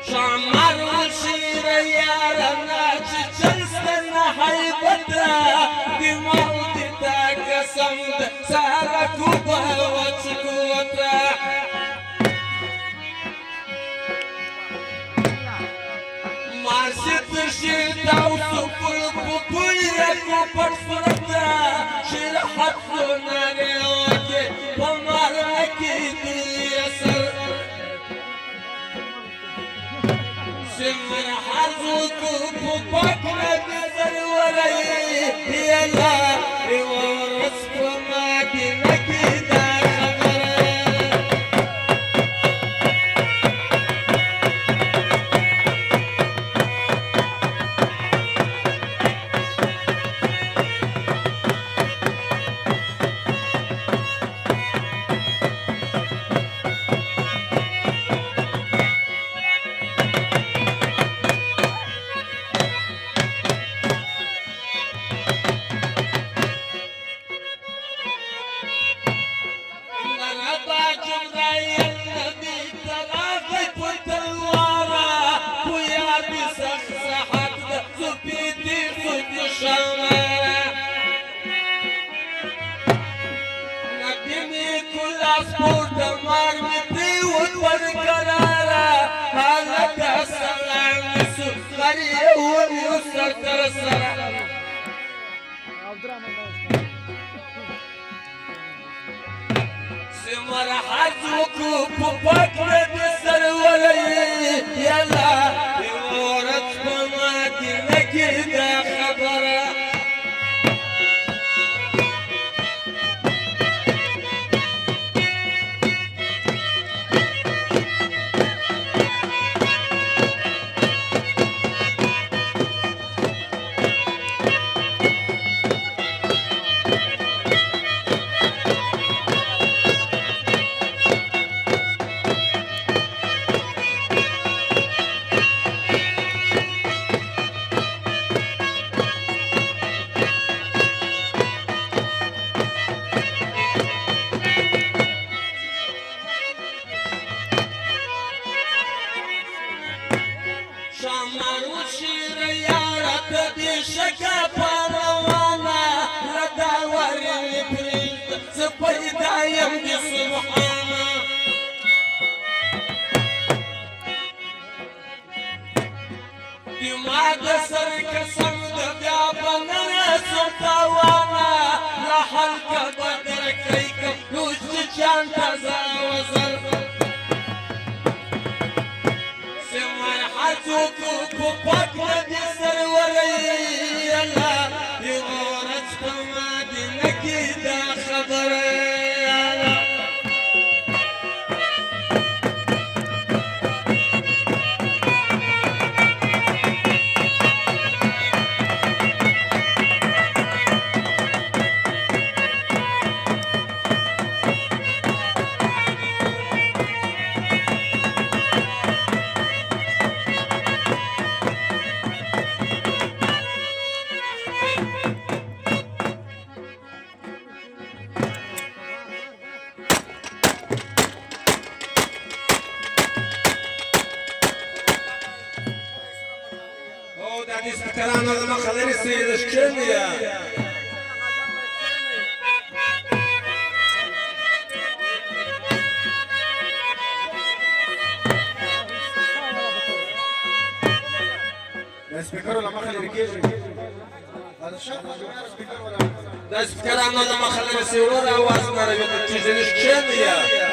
شعمر وشير يا رناش جلسنا حيبتا بموتتا قسمت سارك وبهوتك ما ستشيتا وسفر بطويرك وبرفرتا شرحت ناري وكي ومارك يسر سمر حظك وبكرة نزل ولي يلا ورزق ما كنك دا سمر حظك وبكرة نزل ولي يلا ورزق ما كنك دا خبره شعمر وشير يا رب بشكا باروانا لدى وري بريد سبيدا يمدي سبحانا دماغ سرك سمد بيابنا سلطاوانا لحلق بدر كيك وش جان تزاوزر حظك وبكرة نزل ولي يلا يغورت ما دينك دا خبر يلا كلام هذا ما خليني السيد الشكيمية ده سبيكر ولا ما خلي ركيجي هذا الشيء ده سبيكر ولا ده سبيكر هذا ما خليني السيد ولا واسمه رجل الشكيمية